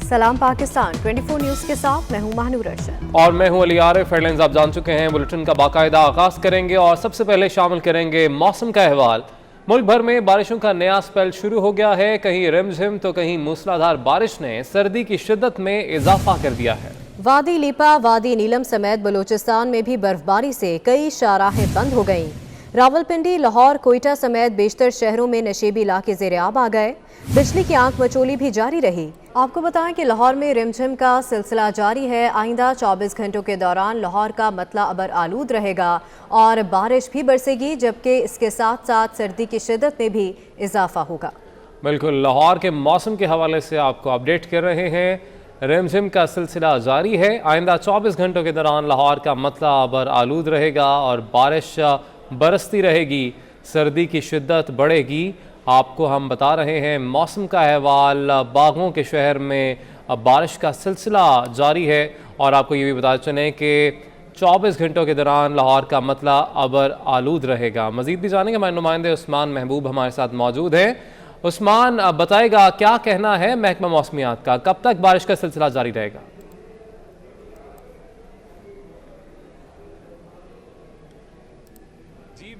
सलाम पाकिस्तान 24 न्यूज़ के साथ मैं हूं महानूर अरशद और मैं हूं अली आरिफ। हेडलाइंस आप जान चुके हैं, बुलेटिन का बाकायदा आगाज करेंगे और सबसे पहले शामिल करेंगे मौसम का अहवाल। मुल्क भर में बारिशों का नया स्पेल शुरू हो गया है। कहीं रिमझिम तो कहीं मूसलाधार बारिश ने सर्दी की शिद्दत में इजाफा कर दिया है। वादी लीपा, वादी नीलम समेत बलूचिस्तान में भी बर्फबारी से कई शाहराहें बंद हो गईं। रावलपिंडी, लाहौर, कोयटा समेत बेशतर शहरों में नशेबी इलाके ज़ेर-ए-आब आ गए। बिजली की आंख मचोली भी जारी रही। आपको बताएं कि लाहौर में रिमझिम का सिलसिला जारी है। आइंदा 24 घंटों के दौरान लाहौर का मतला अबर आलूद रहेगा और बारिश भी बरसेगी, जबकि इसके साथ साथ सर्दी की शिद्दत में भी इजाफा होगा। बिल्कुल, लाहौर के मौसम के हवाले से आपको अपडेट कर रहे हैं। रिमझिम का सिलसिला जारी है। आइंदा 24 घंटों के दौरान लाहौर का मतला अबर आलूद रहेगा और बारिश बरसती रहेगी, सर्दी की शिद्दत बढ़ेगी। आपको हम बता रहे हैं मौसम का अहवाल। बागों के शहर में बारिश का सिलसिला जारी है और आपको ये भी बता चलें कि 24 घंटों के दौरान लाहौर का मतला अबर आलूद रहेगा। मज़ीद भी जानेंगे, हमारे नुमाइंदे उस्मान महबूब हमारे साथ मौजूद हैं। उस्मान, बताएगा क्या कहना है महकमा मौसमियात का, कब तक बारिश का सिलसिला जारी रहेगा?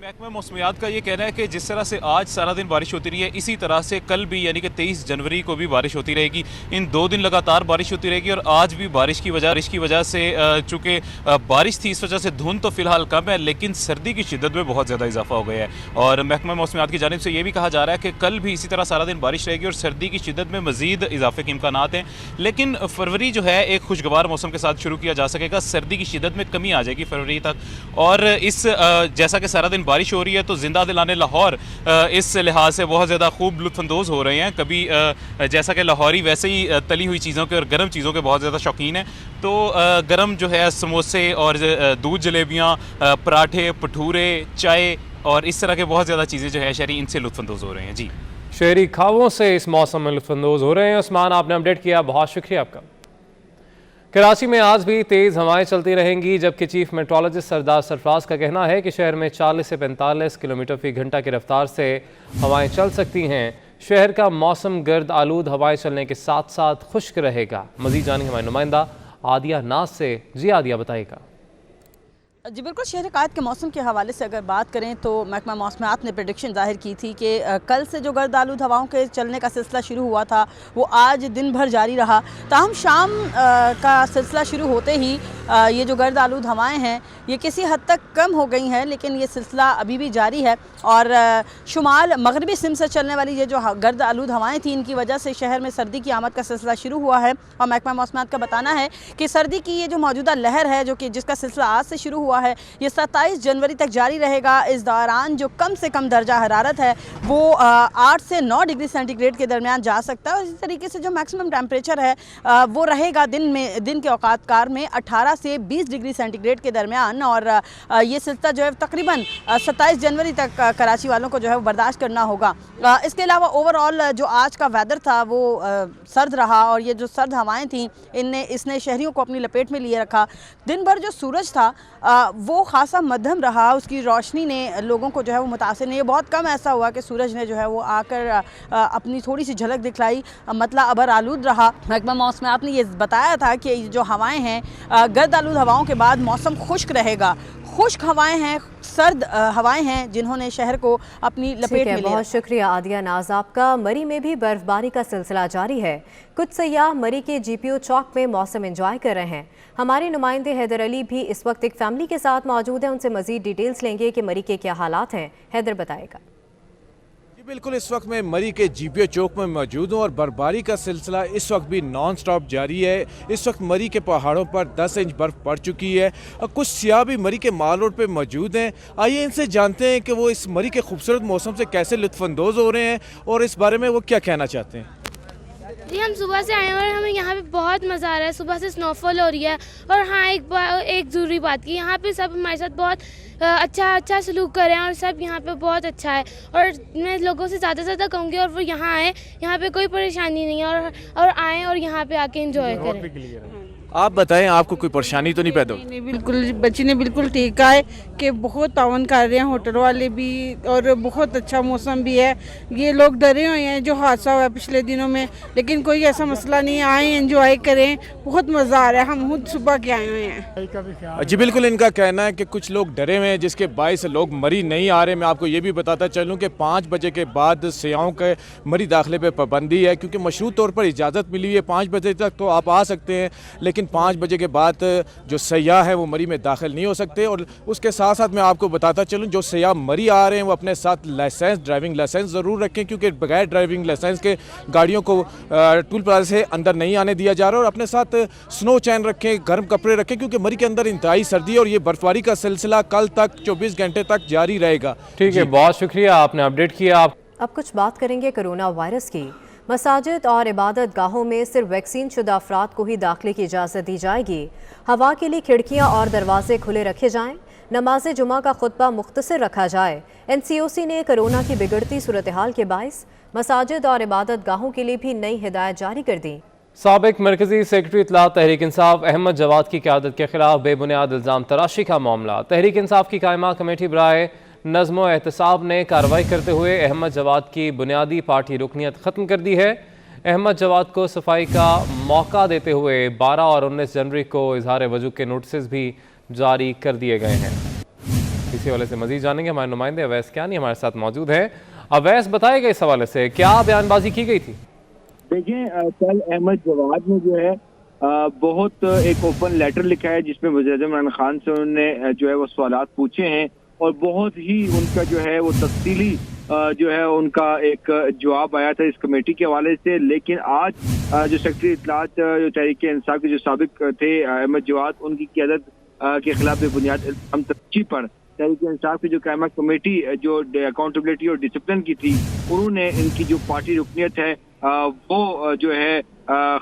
महकमा मौसमियात का ये कहना है कि जिस तरह से आज सारा दिन बारिश होती रही है, इसी तरह से कल भी यानी कि 23 जनवरी को भी बारिश होती रहेगी। इन 2 दिन लगातार बारिश होती रहेगी और आज भी बारिश की वजह से चूँकि बारिश थी, इस वजह से धुंध तो फिलहाल कम है, लेकिन सर्दी की शिद्दत में बहुत ज़्यादा इजाफा हो गया है। और महकमा मौसमियात की जानिब से ये भी कहा जा रहा है कि कल भी इसी तरह सारा दिन बारिश रहेगी और सर्दी की शिद्दत में मज़ीद इजाफे के इम्कानात हैं। लेकिन फरवरी जो है एक खुशगवार मौसम के साथ शुरू किया जा सकेगा। सर्दी की शिद्दत में कमी आ जाएगी फरवरी तक। और इस जैसा कि सारा दिन बारिश हो रही है तो जिंदा दिलाने लाहौर इस लिहाज से बहुत ज़्यादा खूब लुत्फ़अंदोज़ हो रहे हैं। कभी जैसा कि लाहौरी वैसे ही तली हुई चीज़ों के और गर्म चीज़ों के बहुत ज़्यादा शौकीन हैं, तो गर्म जो है समोसे और दूध जलेबियाँ, पराठे, भटूरे, चाय और इस तरह के बहुत ज़्यादा चीज़ें जो है शहरी इनसे लुत्फ़अंदोज़ हो रहे हैं। जी, शहरी खावों से इस मौसम में लुत्फ़अंदोज़ हो रहे हैं। उस्मान, आपने अपडेट किया, बहुत शुक्रिया आपका। कराची में आज भी तेज़ हवाएं चलती रहेंगी, जबकि चीफ मेट्रोलॉजिस्ट सरदार सरफराज का कहना है कि शहर में 40 से 45 किलोमीटर फी घंटा की रफ्तार से हवाएं चल सकती हैं। शहर का मौसम गर्द आलूद हवाएं चलने के साथ साथ खुश्क रहेगा। मज़ीद जानेंगे हमारे नुमाइंदा आदिया नाज से। जी आदिया, बताइएगा। जी बिल्कुल, शहर कायद के मौसम के हवाले से अगर बात करें तो महकमा मौसमियात ने प्रेडिक्शन जाहिर की थी कि कल से जो गर्द आलूद हवाओं के चलने का सिलसिला शुरू हुआ था वो आज दिन भर जारी रहा। ताहम शाम का सिलसिला शुरू होते ही ये जो गर्द आलूद हवाएं हैं ये किसी हद तक कम हो गई हैं, लेकिन ये सिलसिला अभी भी जारी है। और शुमाल मगरबी सिम से चलने वाली ये जो गर्द आलूद हवाएं थी, इनकी वजह से शहर में सर्दी की आमद का सिलसिला शुरू हुआ है। और महकमा मौसमियात का बताना है कि सर्दी की ये जो मौजूदा लहर है, जो कि जिसका सिलसिला आज से शुरू हुआ है, ये 27 जनवरी तक जारी रहेगा। इस दौरान जो कम से कम दर्जा हरारत है वो 8 से 9 डिग्री सेंटीग्रेड के दरमियान जा सकता है। और इसी तरीके से जो मैक्सिमम टेम्परेचर है वो रहेगा दिन के औकात कार में 18 से 20 डिग्री सेंटीग्रेड के दरमियान। और ये सिलसिला जो है तकरीबन 27 जनवरी तक कराची वालों को जो है वो बर्दाश्त करना होगा। इसके अलावा ओवरऑल जो आज का वेदर था वो सर्द रहा और ये जो सर्द हवाएं थीं इसने शहरियों को अपनी लपेट में लिए रखा। दिन भर जो सूरज था वो खासा मध्यम रहा, उसकी रोशनी ने लोगों को जो है वो मुतासिर नहीं। बहुत कम ऐसा हुआ कि सूरज ने जो है वो आकर अपनी थोड़ी सी झलक दिखलाई। मतला अबर आलूद रहा। महकमा मौसमियात ने ये बताया था कि जो हवाएं हैं, गर्द आलूद हवाओं के बाद मौसम खुश्क रहेगा। खुश्क हवाएं हैं, सर्द हवाएं हैं, जिन्होंने शहर को अपनी लपेट में लिया। बहुत शुक्रिया आदिया नाज आपका। मरी में भी बर्फबारी का सिलसिला जारी है। कुछ सयाह मरी के GPO चौक में मौसम एंजॉय कर रहे हैं। हमारे नुमाइंदे हैदर अली भी इस वक्त एक फैमिली के साथ मौजूद हैं। उनसे मजीद डिटेल्स लेंगे कि मरी के क्या हालात हैं। हैदर, बताएगा। बिल्कुल, इस वक्त मैं मरी के GPO चौक में मौजूद हूँ और बर्फबारी का सिलसिला इस वक्त भी नॉन स्टॉप जारी है। इस वक्त मरी के पहाड़ों पर 10 इंच बर्फ़ पड़ चुकी है और कुछ सियाह भी मरी के माल रोड पर मौजूद हैं। आइए इनसे जानते हैं कि वो इस मरी के खूबसूरत मौसम से कैसे लुत्फ़अंदोज़ हो रहे हैं और इस बारे में वो क्या कहना चाहते हैं। जी, हम सुबह से आए हैं और हमें यहाँ पे बहुत मज़ा आ रहा है। सुबह से स्नोफॉल हो रही है और हाँ, एक ज़रूरी बात की, यहाँ पे सब हमारे साथ बहुत अच्छा सलूक कर रहे हैं और सब यहाँ पे बहुत अच्छा है। और मैं लोगों से ज़्यादा कहूँगी और वो यहाँ आए, यहाँ पे कोई परेशानी नहीं है और आएँ और यहाँ पे आके एंजॉय करें। आप बताएं, आपको कोई परेशानी तो नहीं पैदा हुई? नहीं बिल्कुल, बच्ची ने बिल्कुल ठीक कहा है कि बहुत तावन कर रहे हैं होटल वाले भी, और बहुत अच्छा मौसम भी है। ये लोग डरे हुए हैं जो हादसा हुआ पिछले दिनों में, लेकिन कोई ऐसा मसला नहीं है। आए एंजॉय करें, बहुत मज़ा आ रहा है। हम खुद सुबह के आए हुए हैं। जी बिल्कुल, इनका कहना है कि कुछ लोग डरे हुए हैं जिसके बायस लोग मरी नहीं आ रहे। मैं आपको ये भी बताता चलूँ कि 5 बजे के बाद सयाहों के मरी दाखिले पे पाबंदी है, क्योंकि मशरूत तौर पर इजाज़त मिली हुई है 5 बजे तक तो आप आ सकते हैं, लेकिन 5 बजे के बाद जो सयाह है वो मरी में दाखिल नहीं हो सकते। और उसके साथ साथ मैं आपको बताता चलूँ, जो सयाह मरी आ रहे हैं वो अपने साथ लाइसेंस, ड्राइविंग लाइसेंस ज़रूर रखें, क्योंकि बगैर ड्राइविंग लाइसेंस के गाड़ियों को टूल प्लाजा से अंदर नहीं आने दिया जा रहा। और अपने साथ स्नो चैन रखें, गर्म कपड़े रखें, क्योंकि मरी के अंदर इंतहाई सर्दी है और ये बर्फबारी का सिलसिला कल तक 24 घंटे तक जारी रहेगा। ठीक है, बहुत शुक्रिया, आपने अपडेट किया। अब कुछ बात करेंगे कोरोना वायरस की। मसाजिद और इबादत गाहों में सिर्फ वैक्सीन शुदा अफराद को ही दाखिले की इजाज़त दी जाएगी। हवा के लिए खिड़कियां और दरवाजे खुले रखे जाएं। नमाज जुमा का खुतबा मुख्तसर रखा जाए। NCOC ने कोरोना की बिगड़ती सूरत हाल के बायस मसाजिद और इबादत गाहों के लिए भी नई हिदायत जारी कर दी। साबिक मरकजी सेक्रेटरी इत्तलात तहरीक इंसाफ अहमद जवाद की क़यादत के खिलाफ बेबुनियाद इल्ज़ाम तराशी का मामला। तहरीक इंसाफ की कायमा कमेटी बराए नज़्म व एहतसाब ने कार्रवाई करते हुए अहमद जवाद की बुनियादी पार्टी रुकनियत ख़त्म कर दी है। अहमद जवाद को सफाई का मौका देते हुए 12 और 19 जनवरी को इजहार वजूद के नोटिस भी जारी कर दिए गए हैं। इसी हवाले से मज़ीद जानेंगे, हमारे नुमाइंदे अवैस कियानी हमारे साथ मौजूद है। अवैस, बताएगा इस हवाले से क्या बयानबाजी की गई थी? देखिए, कल अहमद जवाद ने जो है बहुत एक ओपन लेटर लिखा है जिसमें वज़ीर-ए-आज़म इमरान खान से उन्होंने जो है वो सवालात पूछे हैं, और बहुत ही उनका जो है वो तफसीली जो है उनका एक जवाब आया था इस कमेटी के हवाले से। लेकिन आज जो सेक्रेटरी इत्तलात जो तहरीक इंसाफ के जो साबिक थे अहमद जवाद, उनकी क़यादत के खिलाफ बुनियाद इल्ज़ाम तराशी पर तहरीक इंसाफ की जो कायमा कमेटी जो अकाउंटेबिलिटी और डिसिप्लिन की थी, उन्होंने इनकी जो पार्टी रुकनियत है वो जो है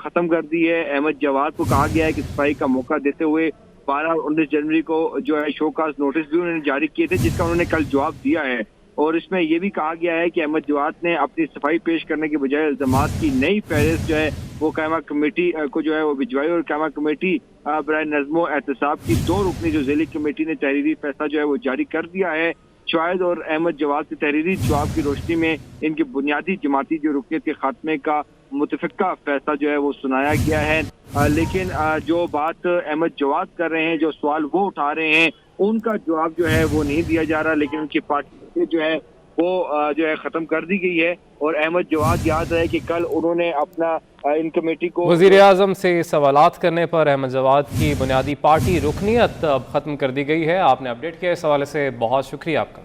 ख़त्म कर दी है। अहमद जवाद को कहा गया है कि सफाई का मौका देते हुए 12 और 19 जनवरी को जो है शोकाज नोटिस भी उन्होंने जारी किए थे, जिसका उन्होंने कल जवाब दिया है। और इसमें यह भी कहा गया है कि अहमद जवाद ने अपनी सफाई पेश करने के बजाय इल्ज़ामात की नई फहरिस्त जो है वो कायमा कमेटी को जो है वो भिजवाई, और कायमा कमेटी बराए नज़्म व एहतसाब की 2 रुकनी जो ज़िली कमेटी ने तहरीरी फैसला जो है वो जारी कर दिया है। शाहिद और अहमद जवाद के तहरीरी जवाब की रोशनी में इनकी बुनियादी जमाती जो रुकनीत के खात्मे का मुतफ़िका फैसला जो है वो सुनाया गया है। लेकिन जो बात अहमद जवाद कर रहे हैं, जो सवाल वो उठा रहे हैं, उनका जवाब जो है वो नहीं दिया जा रहा, लेकिन उनकी पार्टी जो है वो जो है ख़त्म कर दी गई है। और अहमद जवाद याद है कि कल उन्होंने अपना इन कमेटी को वज़ीर-ए-आज़म से सवालात करने पर अहमद जवाद की बुनियादी पार्टी रुकनियत अब ख़त्म कर दी गई है। आपने अपडेट किया, इस हवाले से बहुत शुक्रिया आपका।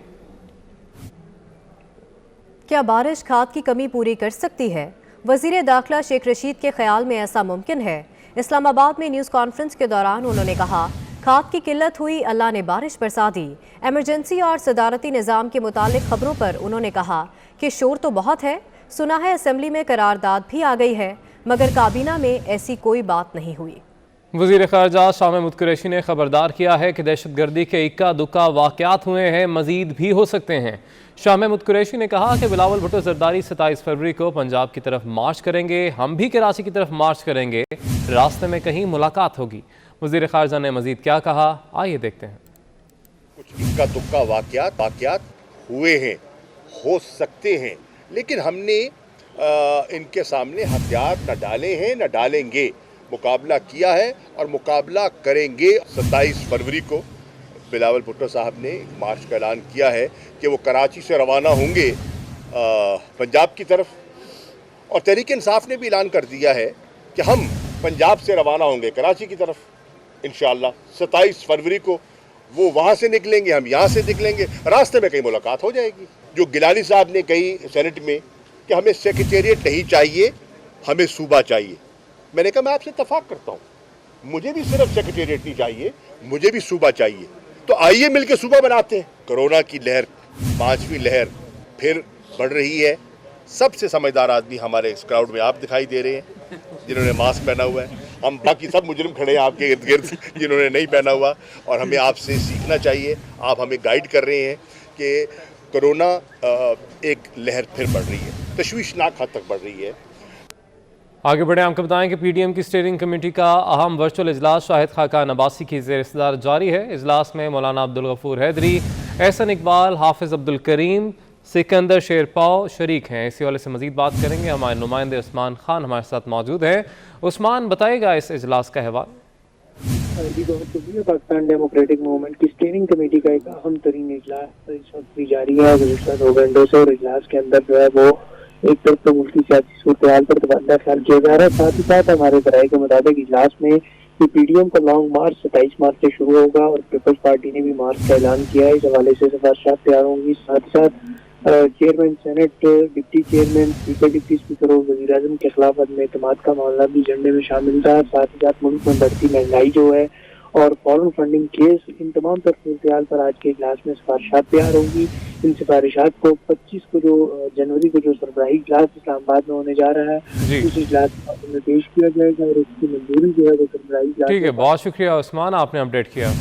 क्या बारिश खाद की कमी पूरी कर सकती है? वज़ीर दाखिला शेख रशीद के ख्याल में ऐसा मुमकिन है। इस्लामाबाद में न्यूज़ कॉन्फ्रेंस के दौरान उन्होंने कहा, खाद की किल्लत हुई, अल्लाह ने बारिश बरसा दी। एमरजेंसी और सदारती निज़ाम के मुतालिक खबरों पर उन्होंने कहा कि शोर तो बहुत है, सुना है असेंबली में करारदाद भी आ गई है, मगर काबीना में ऐसी कोई बात नहीं हुई। वज़ीर ख़ारजा शाह महमूद कुरैशी ने खबरदार किया है कि दहशत गर्दी के इक्का दुक्का वाक़यात हुए हैं, मज़ीद भी हो सकते हैं। शाह महमूद कुरैशी ने कहा कि बिलावल भुट्टो ज़रदारी 27 फरवरी को पंजाब की तरफ मार्च करेंगे, हम भी कराची की तरफ मार्च करेंगे, रास्ते में कहीं मुलाकात होगी। वज़ीर ख़ारजा ने मज़ीद क्या कहा, आइए देखते हैं। कुछ इक्का दुक्का वाक़यात हुए हैं, हो सकते हैं, लेकिन हमने इनके सामने हथियार न डाले हैं न डालेंगे। मुकाबला किया है और मुकाबला करेंगे। 27 फरवरी को बिलावल भुट्टो साहब ने मार्च का ऐलान किया है कि वो कराची से रवाना होंगे पंजाब की तरफ, और तहरीक इंसाफ ने भी ऐलान कर दिया है कि हम पंजाब से रवाना होंगे कराची की तरफ इंशाअल्लाह। 27 फरवरी को वो वहाँ से निकलेंगे, हम यहाँ से निकलेंगे, रास्ते में कहीं मुलाकात हो जाएगी। जो गिलानी साहब ने कही सेनेट में कि हमें सेक्रेटेरिएट नहीं चाहिए, हमें सूबा चाहिए, मैंने कहा मैं आपसे इत्तफाक करता हूँ, मुझे भी सिर्फ सेक्रेटेरिएट नहीं चाहिए, मुझे भी सूबा चाहिए। तो आइए मिलकर सूबा बनाते हैं। कोरोना की लहर, 5वीं लहर फिर बढ़ रही है। सबसे समझदार आदमी हमारे इस क्राउड में आप दिखाई दे रहे हैं जिन्होंने मास्क पहना हुआ है। हम बाकी सब मुजरिम खड़े हैं आपके इर्द गिर्द जिन्होंने नहीं पहना हुआ, और हमें आपसे सीखना चाहिए। आप हमें गाइड कर रहे हैं कि कोरोना एक लहर फिर बढ़ रही है, तशवीशनाक हद तक बढ़ रही है। आगे बढ़े, आपको बताएं कि पीडीएम की स्टीयरिंग कमेटी का अहम वर्चुअल इजलास शाहिद खाकान अब्बासी की ज़ेर सदारत जारी है। इजलास में मौलाना अब्दुल गफूर हैदरी, एहसन इकबाल, हाफिज़ अब्दुल करीम, सिकंदर शेरपाव शरीक हैं। इसी वाले से मजीद बात करेंगे, हमारे नुमाइंदे उस्मान खान हमारे साथ मौजूद हैं। उस्मान, बताएगा इस इजलास का अहवाल। जी बहुत शुक्रिया। पाकिस्तान डेमोक्रेटिक मूवमेंट की स्टीयरिंग कमेटी का एक अहम तरीन इजलास इस वक्त भी जारी है गुज़श्ता 2 घंटों से, और इजलास के अंदर जो है वो एक तरफ तो मुल्की सियासी सूरत पर तबादला ख्याल किया जा रहा है, साथ ही साथ हमारे ज़राए के मुताबिक इजलास में कि पीडीएम का लॉन्ग मार्च 27 मार्च से शुरू होगा और पीपल्स पार्टी ने भी मार्च का ऐलान किया है। इस हवाले से सिफारिशात तैयार होंगी। साथ ही साथ chairman senate, deputy chairman, speaker, deputy speaker और वज़ीर आज़म के खिलाफ अदम एतमाद का मामला भी एजेंडे में शामिल था। साथ ही साथ मुल्क में बढ़ती महंगाई जो है और फॉरेन फंडिंग केस, इन तमाम तर सूरत पर आज के इजलास में सिफारिशात तैयार होंगी। इन सिफारिशात को 25 को जो जनवरी को जो सरबराही इजलास इस्लामाबाद में होने जा रहा है, उस इजलास में पेश किया जाएगा और उसकी मंजूरी जो है वो सरबराही इजलास। ठीक है, बहुत शुक्रिया उस्मान, आपने अपडेट किया।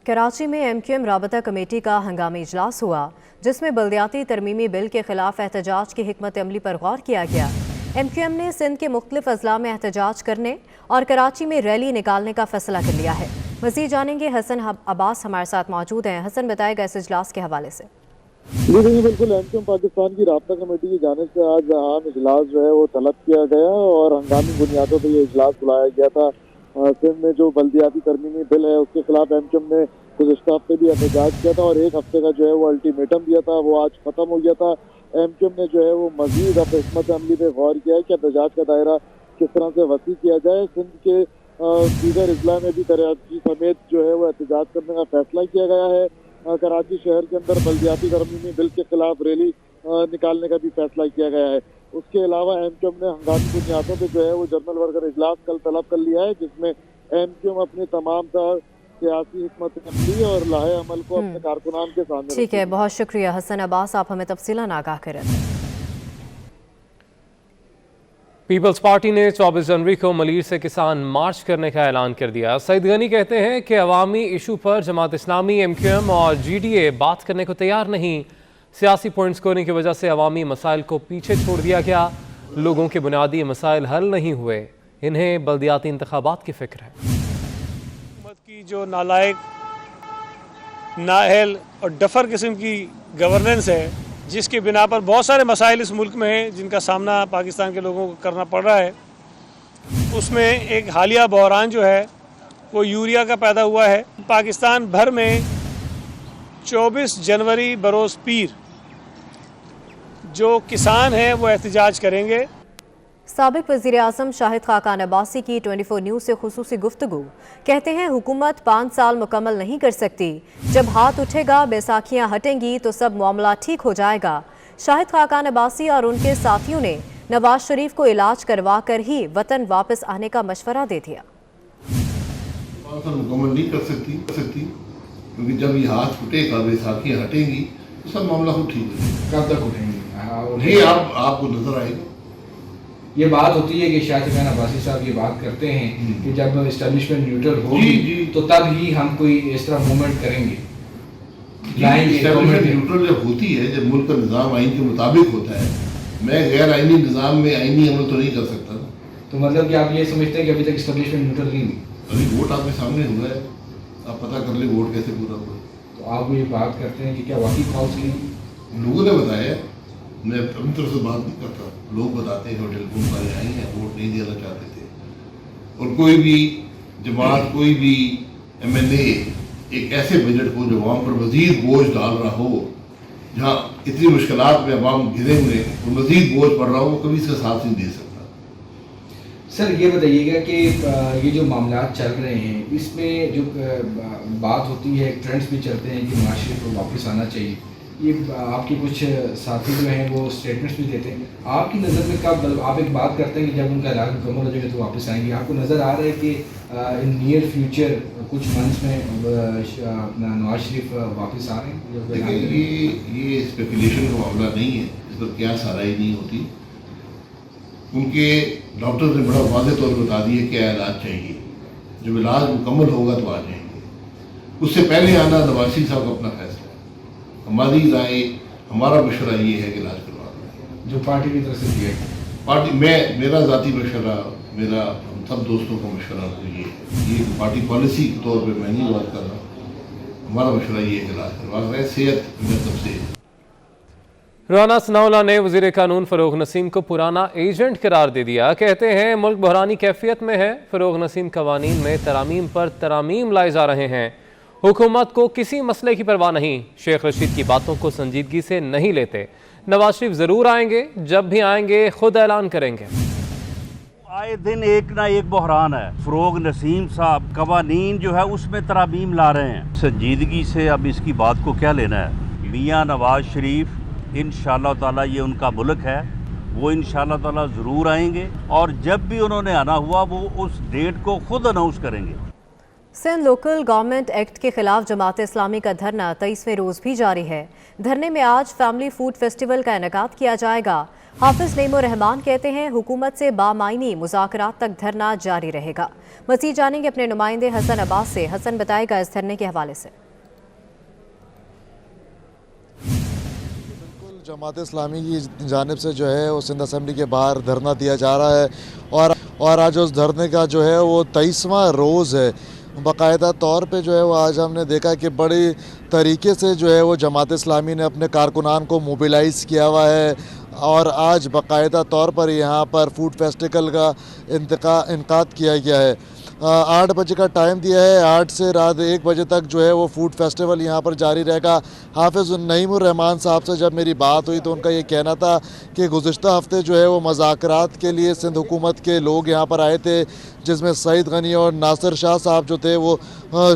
कराची में एमक्यूएम राबता कमेटी का हंगामी इजलास हुआ, जिसमें बल्दियाती तरमीमी बिल के खिलाफ एहतजाज की हिकमत अमली पर गौर किया गया। एमक्यूएम ने सिंध के मुख्तलिफ अजला में एहतजाज करने और कराची में रैली निकालने का फैसला कर लिया है। मज़ीद जानेंगे, हसन अब्बास हमारे साथ मौजूद हैं। हसन, बताएगा इस इजलास के हवाले से। जी देखिए, बिल्कुल एमक्यूएम पाकिस्तान की राबता कमेटी की जानिब से आज अहम इजलास जो है वो तलब किया गया और हंगामी बुनियादों पर यह इजलास बुलाया गया था। सिंध में जो बल्दियाती तरमीमी बिल है उसके खिलाफ एमक्यूएम ने गुज़श्ता हफ्ते भी एहतजाज किया था और एक हफ्ते का जो है वो अल्टीमेटम दिया था, वो आज ख़त्म हो गया था। एमक्यूएम ने जो है वो मजीद अब हिकमत अमली पे गौर किया है कि एहतजाज का दायरा किस तरह से वसी किया जाए। सिंध के दीगर अजला में भी कराची समेत जो है वो एहतजाज करने का फैसला किया गया है। कराची शहर के अंदर बल्दियाती तरमीमी बिल के खिलाफ रैली निकालने का भी फैसला किया गया है। उसके अलावा एमक्यूएम ने हंगामी बुनियादों पर जो है वो जनरल वर्कर इजलास कल तलब कर लिया है, जिसमें एमक्यूएम अपने तमाम सियासी हिकमत अमली और लाहे अमल को अपने कारकुनान के सामने। ठीक है, बहुत शुक्रिया हसन अब्बास, आप हमें तफसीलन आगाह करें। पीपल्स पार्टी ने 24 जनवरी को मलीर से किसान मार्च करने का ऐलान कर दिया। सईद गनी कहते हैं कि अवामी इशू पर जमात इस्लामी, एमक्यूएम और जीडीए बात करने को तैयार नहीं। सियासी पॉइंट स्कोरिंग की वजह से अवामी मसाइल को पीछे छोड़ दिया गया। लोगों के बुनियादी मसाइल हल नहीं हुए, इन्हें बल्दियाती इंतखाबात की फिक्र है। की जो नालायक, नाअहल और डफर किस्म की गवर्नेंस है, जिसके बिना पर बहुत सारे मसाइल इस मुल्क में हैं जिनका सामना पाकिस्तान के लोगों को करना पड़ रहा है, उसमें एक हालिया बहरान जो है वो यूरिया का पैदा हुआ है। पाकिस्तान भर में 24 जनवरी बरोज़ पीर जो किसान हैं वो एहतजाज करेंगे। साबिक वज़ीर आज़म शाहिद खाकान अब्बासी की 24 न्यूज़ से खुसूसी गुफ्तगू। कहते हैं हुकूमत 5 साल मुकम्मल नहीं कर सकती, जब हाथ उठेगा, बैसाखियाँ हटेंगी तो सब मामला ठीक हो जाएगा। शाहिद खाकान अब्बासी और उनके साथियों ने नवाज शरीफ को इलाज करवा कर ही वतन वापस आने का मशवरा दे दिया। 5 साल मुकम्मल नहीं कर सकती क्योंकि जब ये हाथ उठेगा, बैसाखियाँ हटेंगी तो सब मामला हो ठीक हो जाएगा। कब तक उठेंगी? ये आपको नजर आएगा। ये बात होती है कि शाहिद खाकान अब्बासी साहब ये बात करते हैं कि जब एस्टेब्लिशमेंट न्यूट्रल होगी तो तब ही हम कोई इस तरह मूवमेंट करेंगे। एस्टेब्लिशमेंट न्यूट्रल जब होती है, जब मुल्क का निज़ाम आइन के मुताबिक होता है, मैं गैर आइनी निज़ाम में आइनी अमल तो नहीं कर सकता। तो मतलब कि आप ये समझते हैं कि अभी तक एस्टेब्लिशमेंट न्यूट्रल नहीं हुई? अभी वोट आपके सामने हुआ है, आप पता कर ले वोट कैसे पूरा हुआ। तो आप ये बात करते हैं कि क्या वाकई कॉल्स की लोगों ने बताया, मैं अपनी तरफ से बात नहीं करता, लोग बताते हैं कि टेलीफोन वाले आए हैं, वोट नहीं देना चाहते थे। और कोई भी जमात, कोई भी एमएनए एक ऐसे बजट को जो अवाम पर मज़ीद बोझ डाल रहा हो, जहाँ इतनी मुश्किलात में अवाम घिरे हुए और मज़ीद बोझ पड़ रहा हो, वो कभी इसका साथ नहीं दे सकता। सर ये बताइएगा कि ये जो मामला चल रहे हैं, इसमें जो बात होती है, ट्रेंड्स भी चलते हैं कि नवाज शरीफ को वापस आना चाहिए, ये आपके कुछ साथी जो हैं वो स्टेटमेंट्स भी देते हैं। आपकी नज़र में कब आप एक बात करते हैं कि जब उनका इलाज मुकम्मल हो जाएगा तो वापस आएंगे, आपको नज़र आ रहा है कि इन नियर फ्यूचर कुछ मंथ्स में नवाज शरीफ वापस आ रहे हैं? देखिए, ये स्पेकुलेशन का मामला नहीं है, इस पर क्या साराई नहीं होती। उनके डॉक्टर ने बड़ा वाज़ेह तौर पर बता दिया क्या इलाज चाहिए, जब इलाज मुकम्मल होगा तो आ जाएंगे। उससे पहले आना नवाज शरीफ साहब का अपना फैसला है। हमारी राय, हमारा मशवरा ये है कि इलाज करवा दें। जो पार्टी की तरफ से दिया गया? पार्टी मेरा ज़ाती मशवरा, मेरा हम सब दोस्तों का मशवरा तो ये पार्टी पॉलिसी के तौर पे मैं नहीं बात कर रहा, हमारा मशवरा ये है कि इलाज करवा रहे, सेहत में सबसे। राना सनाउल्लाह ने वज़ीर कानून फ़रोग़ नसीम को पुराना एजेंट करार दे दिया। कहते हैं मुल्क बहरानी कैफियत में है, फ़रोग़ नसीम कवानीन में तरामीम पर तरामीम लाए जा रहे हैं। हुकूमत को किसी मसले की परवाह नहीं, शेख रशीद की बातों को संजीदगी से नहीं लेते। नवाज शरीफ ज़रूर आएंगे, जब भी आएंगे खुद ऐलान करेंगे। आए दिन एक ना एक बहरान है। फ़रोग़ नसीम साहब कवानीन जो है उसमें तरामीम ला रहे हैं, संजीदगी से अब इसकी बात को क्या लेना है। मियाँ नवाज शरीफ इंशाअल्लाह ताला, ये उनका मुल्क है, वो इंशाअल्लाह ताला ज़रूर आएंगे और जब भी उन्होंने आना हुआ वो उस डेट को खुद अनाउंस करेंगे। सिंध लोकल गवर्नमेंट एक्ट के खिलाफ जमात इस्लामी का धरना 23वें रोज़ भी जारी है। धरने में आज फैमिली फूड फेस्टिवल का इनेकाद किया जाएगा। हाफिज नेमोर रहमान कहते हैं हुकूमत से बामायनी मुज़ाकरात तक धरना जारी रहेगा। मज़ीद जानेंगे अपने नुमाइंदे हसन अब्बास से। हसन बताएगा इस धरने के हवाले से। जमात इस्लामी की जानिब से जो है वो सिंध असम्बली के बाहर धरना दिया जा रहा है और आज उस धरने का जो है वो 23वां रोज़ है। बाकायदा तौर पे जो है वो आज हमने देखा कि बड़ी तरीके से जो है वो जमात इस्लामी ने अपने कारकुनान को मोबिलाइज़ किया हुआ है और आज बाकायदा तौर पर यहाँ पर फूड फेस्टिवल का इनकाद किया गया है। 8 बजे का टाइम दिया है, 8 से रात 1 बजे तक जो है वो फूड फेस्टिवल यहाँ पर जारी रहेगा। हाफिज़ नईमुर रहमान साहब से जब मेरी बात हुई तो उनका ये कहना था कि गुज़िश्ता हफ्ते जो है वो मुज़ाकरात के लिए सिंध हुकूमत के लोग यहाँ पर आए थे, जिसमें सईद गनी और नासिर शाह साहब जो थे वो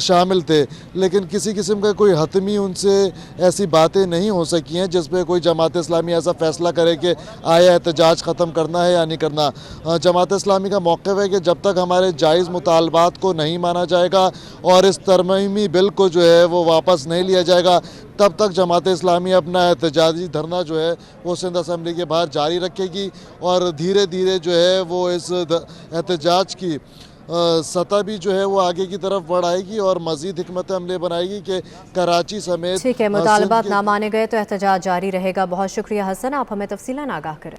शामिल थे, लेकिन किसी किस्म का कोई हतमी उनसे ऐसी बातें नहीं हो सकी हैं जिस पे कोई जमात इस्लामी ऐसा फ़ैसला करे कि आया एहतजाज ख़त्म करना है या नहीं करना। जमात इस्लामी का मौक़िफ़ है कि जब तक हमारे जायज़ मुतालबात को नहीं माना जाएगा और इस तरमीमी बिल को जो है वो वापस नहीं लिया जाएगा, तब तक जमात इस्लामी अपना एहतजाजी धरना जो है वो सिंध असम्बली के बाहर जारी रखेगी और धीरे धीरे जो है वो इस एहतजाज की सतह भी जो है वो आगे की तरफ बढ़ाएगी और मज़ीद हिकमत अमली बनाएगी कि कराची समेत। ठीक है, मुतालबात ना माने गए तो एहतजाज जारी रहेगा। बहुत शुक्रिया हसन, आप हमें तफसीलन आगाह करें।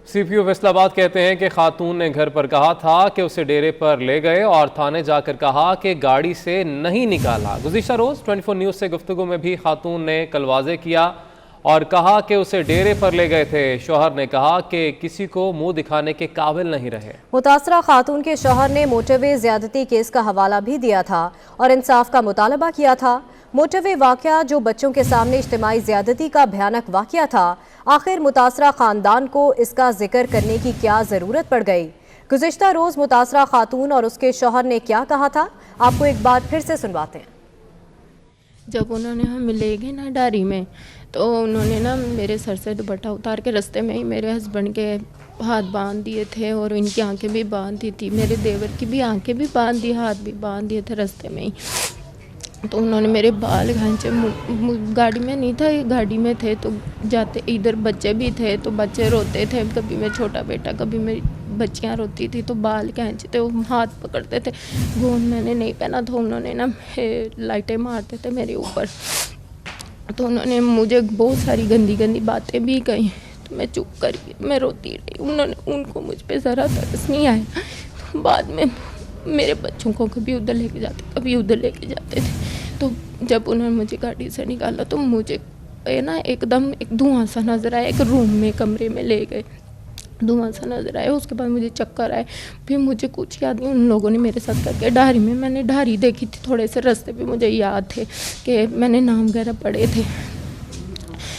सीपीओ फैसलाबाद कहते हैं कि खातून ने घर पर कहा था कि उसे डेरे पर ले गए और थाने जाकर कहा कि गाड़ी से नहीं निकाला। गुज़िश्ता रोज़ 24 न्यूज़ से गुफ्तगू में भी खातून ने कल वाज़े किया और कहा कि उसे डेरे पर ले गए थे। शौहर ने कहा कि किसी को मुंह दिखाने के काबिल नहीं रहे। मुतासरा खातून के शौहर ने मोटरवे ज़्यादती केस का हवाला भी दिया था और इंसाफ का मुतालबा किया था। मोटरवे वाक़या जो बच्चों के सामने इज्तिमाई ज़्यादती का भयानक वाक़या था, आखिर मुतासरा ख़ानदान को इसका जिक्र करने की क्या ज़रूरत पड़ गई। गुज़िश्ता रोज़ मुतासरा खातून और उसके शौहर ने क्या कहा था, आपको एक बार फिर से सुनवाते हैं। जब उन्होंने हमें ले गए ना डारी में, तो उन्होंने ना मेरे सर से दुपट्टा उतार के रास्ते में ही मेरे हस्बैंड के हाथ बांध दिए थे और इनकी आंखें भी बांध दी थी, मेरे देवर की भी आंखें भी बांध दी, हाथ भी बांध दिए थे रास्ते में ही। तो उन्होंने मेरे बाल खींचे, गाड़ी में नहीं था, गाड़ी में थे, तो जाते इधर बच्चे भी थे तो बच्चे रोते थे, कभी मेरा छोटा बेटा कभी मेरी बच्चियाँ रोती थी, तो बाल खींचते, वो हाथ पकड़ते थे। गोंद मैंने नहीं पहना था, उन्होंने ना लाइटें मारते थे मेरे ऊपर। तो उन्होंने मुझे बहुत सारी गंदी गंदी बातें भी कही, तो मैं चुप कर मैं रोती रही। उनको मुझ पे ज़रा तरस नहीं आया। तो बाद में मेरे बच्चों को कभी उधर लेके जाते, कभी उधर लेके जाते थे। तो जब उन्होंने मुझे गाड़ी से निकाला तो मुझे ना एकदम एक धुआं सा नज़र आया। एक रूम में कमरे में ले गए, धुआं सा नज़र आया। उसके बाद मुझे चक्कर आए, फिर मुझे कुछ याद नहीं, उन लोगों ने मेरे साथ करके डायरी में मैंने डायरी देखी थी, थोड़े से रास्ते पे मुझे याद थे कि मैंने नाम वगैरह पढ़े थे।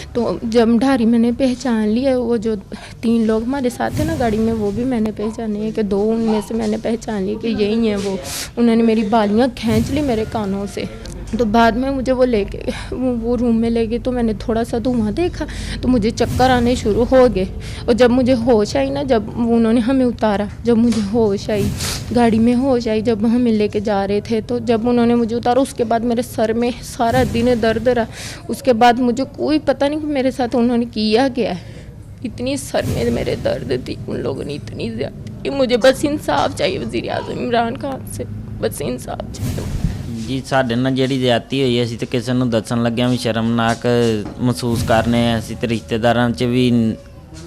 तो जब डायरी मैंने पहचान लिया, वो जो 3 लोग हमारे साथ थे ना गाड़ी में, वो भी मैंने पहचाने हैं कि 2 उनमें से मैंने पहचान लिया कि यही हैं वो। उन्होंने मेरी बालियाँ खींच ली मेरे कानों से। तो बाद में मुझे वो लेके वो रूम में ले गए, तो मैंने थोड़ा सा धुआं देखा तो मुझे चक्कर आने शुरू हो गए। और जब मुझे होश आई ना, जब उन्होंने हमें उतारा, जब मुझे होश आई, गाड़ी में होश आई, जब हमें लेके जा रहे थे, तो जब उन्होंने मुझे उतारा उसके बाद मेरे सर में सारा दिन दर्द रहा। उसके बाद मुझे कोई पता नहीं कि मेरे साथ उन्होंने किया क्या है। इतनी सर में मेरे दर्द थी, उन लोगों ने इतनी ज़्यादा कि मुझे बस इंसाफ चाहिए वज़ीर आज़म इमरान खान से, बस इंसाफ चाहिए। जी ਸਾਡੇ ਨਾਲ ਜਿਹੜੀ ਜ਼ਿਆਦਤੀ ਹੋਈ ਅਸੀਂ ਤੇ ਕਿਸੇ ਨੂੰ ਦੱਸਣ ਲੱਗਿਆਂ ਵੀ ਸ਼ਰਮਨਾਕ ਮਹਿਸੂਸ ਕਰਨੇ ਆ। ਅਸੀਂ ਤੇ ਰਿਸ਼ਤੇਦਾਰਾਂ 'ਚ ਵੀ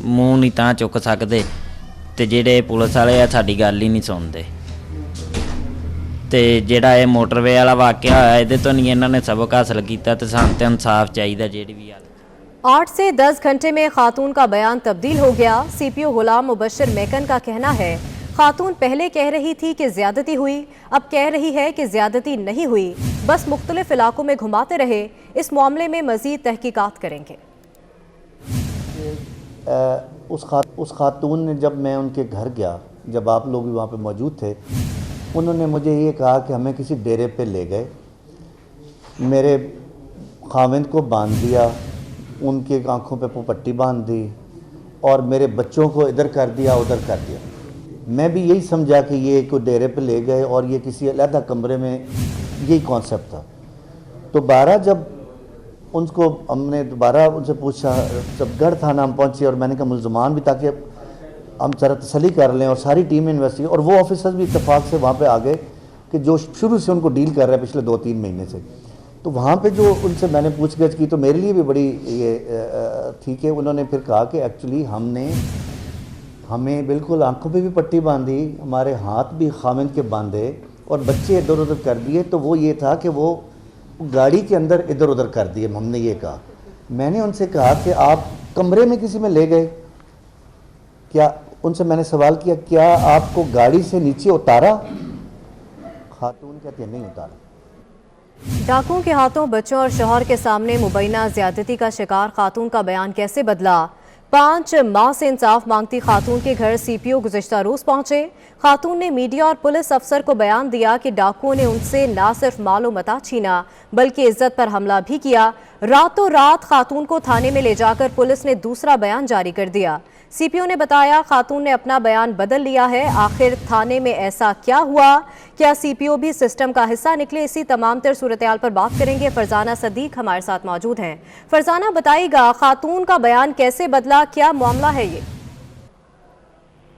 ਮੂੰਹ ਨਹੀਂ ਤਾਂ ਚੁੱਕ ਸਕਦੇ ਤੇ ਜਿਹੜੇ ਪੁਲਿਸ ਵਾਲੇ ਆ ਸਾਡੀ ਗੱਲ ਹੀ ਨਹੀਂ ਸੁਣਦੇ। ਤੇ ਜਿਹੜਾ ਇਹ ਮੋਟਰਵੇ ਵਾਲਾ ਵਾਕਿਆ ਹੋਇਆ ਇਹਦੇ ਤੋਂ ਨਹੀਂ ਇਹਨਾਂ ਨੇ ਸਬਕ ਹਾਸਲ ਕੀਤਾ ਤੇ ਸਾਨੂੰ ਤੇ ਇਨਸਾਫ ਚਾਹੀਦਾ ਜਿਹੜੀ ਵੀ ਹਾਲਤ। 8 से 10 घंटे में खातून का बयान तब्दील हो गया। सीपीओ गुलाम मुबशर मेकन का कहना है खातून पहले कह रही थी कि ज्यादती हुई, अब कह रही है कि ज्यादती नहीं हुई, बस मुख्तलिफ इलाकों में घुमाते रहे। इस मामले में मजीद तहकीकात करेंगे। उस खातून ने, जब मैं उनके घर गया, जब आप लोग भी वहाँ पे मौजूद थे, उन्होंने मुझे ये कहा कि हमें किसी डेरे पे ले गए, मेरे खाविंद को बांध दिया, उनके आंखों पे पट्टी बांध दी और मेरे बच्चों को इधर कर दिया उधर कर दिया। मैं भी यही समझा कि ये कोई डेरे पे ले गए और ये किसी अलग कमरे में, यही कॉन्सेप्ट था। तो 12 जब उनको हमने दोबारा उनसे पूछा, जब गढ़ थाना हम पहुँचे और मैंने कहा मुल्ज़मान भी, ताकि हम जरा तसली कर लें और सारी टीम इन्वेस्टिगेट, और वो ऑफिसर्स भी इत्तेफाक से वहाँ पे आ गए कि जो शुरू से उनको डील कर रहे हैं पिछले 2-3 महीने से। तो वहाँ पे जो उनसे मैंने पूछगछ की तो मेरे लिए भी बड़ी ये थी कि उन्होंने फिर कहा कि एक्चुअली हमें बिल्कुल आंखों पे भी पट्टी बांधी, हमारे हाथ भी खामिद के बांधे और बच्चे इधर उधर कर दिए। तो वो ये था कि वो गाड़ी के अंदर इधर उधर कर दिए। हमने ये कहा, मैंने उनसे कहा कि आप कमरे में किसी में ले गए क्या? उनसे मैंने सवाल किया, क्या आपको गाड़ी से नीचे उतारा? खातून कहती है नहीं उतारा। डाकुओं के हाथों बच्चों और शौहर के सामने मुबैना ज्यादती का शिकार खातून का बयान कैसे बदला? 5 माह से इंसाफ मांगती खातून के घर सीपीओ गुज़िश्ता रोज पहुंचे। खातून ने मीडिया और पुलिस अफसर को बयान दिया कि डाकुओं ने उनसे ना सिर्फ मालो मता छीना बल्कि इज्जत पर हमला भी किया। रातों रात खातून को थाने में ले जाकर पुलिस ने दूसरा बयान जारी कर दिया। सीपीओ ने बताया खातून ने अपना बयान बदल लिया है। आखिर थाने में ऐसा क्या हुआ? क्या सीपीओ भी सिस्टम का हिस्सा निकले? इसी तमाम तर सूरत-ए-हाल पर बात करेंगे। फरजाना सदीक हमारे साथ मौजूद हैं। फरजाना, बताइएगा खातून का बयान कैसे बदला, क्या मामला है ये?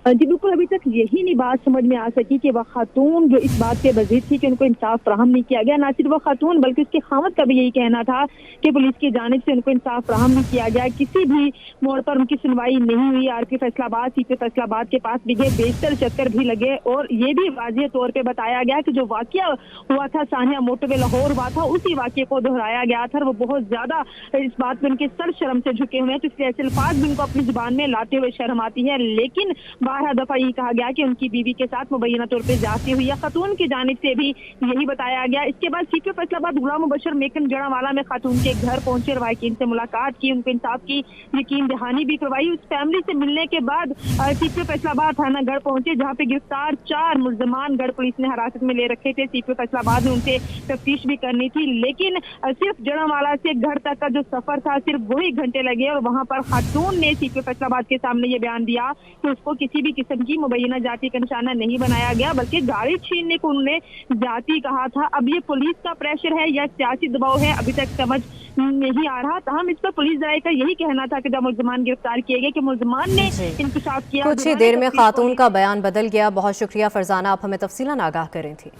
जी बिल्कुल, अभी तक यही नहीं बात समझ में आ सकी कि वह खातून जो इस बात पे बजीद थी कि उनको इंसाफ फराहम नहीं किया गया। ना सिर्फ वह खातून बल्कि उसके खामद का भी यही कहना था कि पुलिस की जानिब से उनको इंसाफ फराहम नहीं किया गया, किसी भी मोड़ पर उनकी सुनवाई नहीं हुई। आरपी फैसलाबाद, सीपी फैसलाबाद के पास भी गए, बेशतर चक्कर भी लगे और ये भी वाज़ेह तौर पर बताया गया कि जो वाक़या हुआ था सानिया मोटरवे लाहौर हुआ था, उसी वाक़े को दोहराया गया था। वो बहुत ज्यादा इस बात पर उनके सर शर्म से झुके हुए हैं, तो इसलिए ऐसे अल्फाज भी उनको अपनी जुबान में लाते हुए शर्म आती है। लेकिन 12 दफा ये कहा गया कि उनकी बीवी के साथ मुबैना तौर पे जाती हुई है। खातून की जानिब से भी यही बताया गया। इसके बाद सीपीओ फैसलाबाद गुलाम मुबशर मेकन जड़ावाला में खातून के घर पहुंचे और वाकिन से मुलाकात की, उनको इंसाफ की यकीन दहानी भी करवाई। उस फैमिली से मिलने के बाद सीपीओ फैसलाबाद थाना गढ़ पहुंचे, जहाँ पे गिरफ्तार 4 मुल्जमान गढ़ पुलिस ने हिरासत में ले रखे थे। सीपीओ फैसलाबाद ने उनसे तफ्तीश भी करनी थी, लेकिन सिर्फ जड़ावाला से घर तक का जो सफर था सिर्फ वही घंटे लगे और वहाँ पर खातून ने सीपीओ फैसलाबाद के सामने ये बयान दिया कि उसको किसी भी किस्म की मुबैना जाति का निशाना नहीं बनाया गया, बल्कि गाड़ी छीनने को उन्होंने जाति कहा था। अब ये पुलिस का प्रेशर है या सियासी दबाव है, अभी तक समझ नहीं आ रहा। तमाम इस पर पुलिस ज़राए का यही कहना था कि जब मुल्जमान गिरफ्तार किए गए कि मुल्जमान ने इंकशाफ किया। कुछ ही देर में खातून का बयान बदल गया। बहुत शुक्रिया फरजाना, आप हमें तफसीलन आगाह कर रही थी।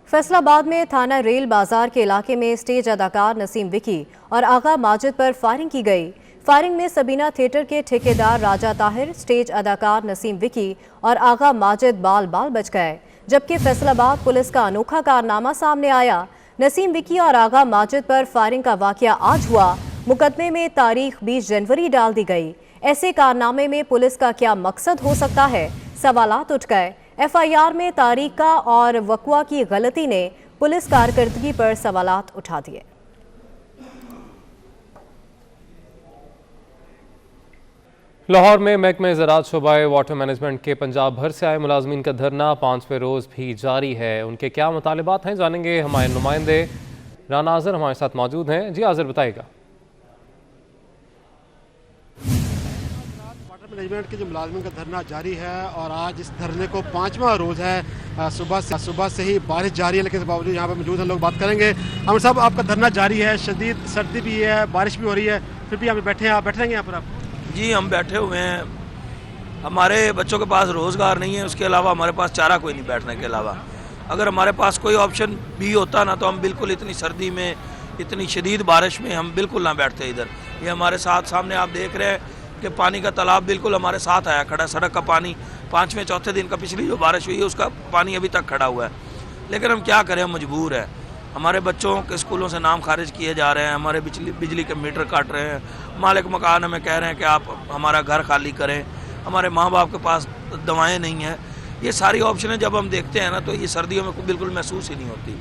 फैसलाबाद में थाना रेल बाजार के इलाके में स्टेज अदाकार नसीम विकी और आगा माजिद पर फायरिंग की गई। फायरिंग में सबीना थिएटर के ठेकेदार राजा ताहिर, स्टेज अदाकार नसीम विकी और आगा माजिद बाल बाल बच गए, जबकि फैसलाबाद पुलिस का अनोखा कारनामा सामने आया। नसीम विकी और आगा माजिद पर फायरिंग का वाकया आज हुआ। मुकदमे में तारीख 20 जनवरी डाल दी गई। ऐसे कारनामे में पुलिस का क्या मकसद हो सकता है? सवालात उठ गए। एफआईआर में तारीख का और वक़्वा की गलती ने पुलिस कारकर्दगी पर सवालात उठा दिए। लाहौर में महकमे ज़राअत शोबाए वाटर मैनेजमेंट के पंजाब भर से आए मुलाजमीन का धरना 5वें रोज़ भी जारी है। उनके क्या मुतालिबात हैं, जानेंगे। हमारे नुमाइंदे राना आज़र हमारे साथ मौजूद हैं। जी आज़र, बताइएगा। वाटर मैनेजमेंट के जो मुलाजमीन का धरना जारी है और आज इस धरने को 5वां रोज़ है। सुबह से ही बारिश जारी है, लेकिन इसके बावजूद यहाँ पर मौजूद हैं लोग। बात करेंगे। अमर साहब, आपका धरना जारी है, शदीद सर्दी भी है, बारिश भी हो रही है, फिर भी यहाँ पे बैठे हैं, आप बैठे रहेंगे यहाँ पर? आप जी, हम बैठे हुए हैं। हमारे बच्चों के पास रोज़गार नहीं है, उसके अलावा हमारे पास चारा कोई नहीं बैठने के अलावा। अगर हमारे पास कोई ऑप्शन भी होता ना तो हम बिल्कुल इतनी सर्दी में, इतनी शदीद बारिश में हम बिल्कुल ना बैठते इधर। ये हमारे साथ सामने आप देख रहे हैं कि पानी का तालाब बिल्कुल हमारे साथ आया खड़ा, सड़क का पानी 5वें चौथे दिन का पिछली जो बारिश हुई है उसका पानी अभी तक खड़ा हुआ है। लेकिन हम क्या करें, मजबूर है। हमारे बच्चों के स्कूलों से नाम खारिज किए जा रहे हैं, हमारे बिजली के मीटर काट रहे हैं, मालिक मकान हमें कह रहे हैं कि आप हमारा घर खाली करें, हमारे माँ बाप के पास दवाएं नहीं हैं। ये सारी ऑप्शनें जब हम देखते हैं ना तो ये सर्दियों में बिल्कुल महसूस ही नहीं होती।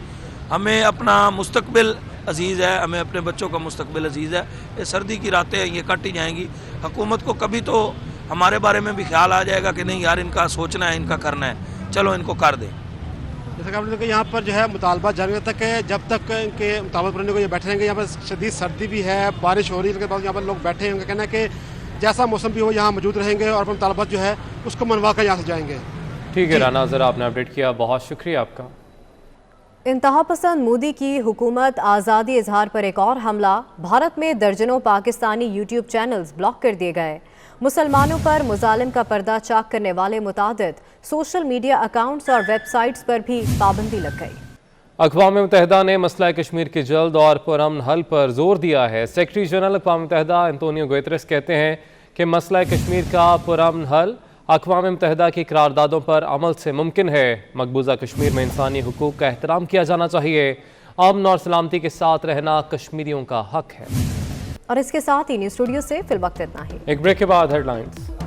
हमें अपना मुस्तकबिल अजीज़ है, हमें अपने बच्चों का मुस्तकबिल अजीज़ है। ये सर्दी की रातें ये कट ही जाएंगी। हुकूमत को कभी तो हमारे बारे में भी ख्याल आ जाएगा कि नहीं यार, इनका सोचना है, इनका करना है, चलो इनको कर दें। जैसा कि आपने देखा यहाँ पर जो है मुतालबा जारी तक है, जब तक इनके मुतालबा करने को ये बैठे रहेंगे। यहाँ पर शदीद सर्दी भी है, बारिश हो रही है, इसके बाद यहाँ पर लोग बैठे हैं। उनका कहना है कि जैसा मौसम भी हो यहाँ मौजूद रहेंगे और अपने मुतालबा जो है उसको मनवा कर यहाँ से जाएंगे। ठीक है राना, ज़रा आपने अपडेट किया, बहुत शुक्रिया आपका। इंतहा पसंद मोदी की हुकूमत आज़ादी इजहार पर एक और हमला। भारत में दर्जनों पाकिस्तानी यूट्यूब चैनल्स ब्लॉक कर दिए गए। मुसलमानों पर मुजालिम का पर्दा चाक करने वाले मुतादिद सोशल मीडिया अकाउंट्स और वेबसाइट्स पर भी पाबंदी लग गई। अक़वाम मुत्तहिदा ने मसला कश्मीर के जल्द और पुरअमन हल पर जोर दिया है। सेक्रेटरी जनरल अक़वाम मुत्तहिदा एंटोनियो गुतेरेस कहते हैं कि मसला कश्मीर का पुरअमन हल अक़वाम मुत्तहिदा की करारदादों पर अमल से मुमकिन है। मकबूजा कश्मीर में इंसानी हुकूक का एहतराम किया जाना चाहिए। अमन और सलामती के साथ रहना कश्मीरियों का हक है। और इसके साथ ही न्यूज़ स्टूडियो से फिलवक्त इतना ही। एक ब्रेक के बाद हेडलाइंस।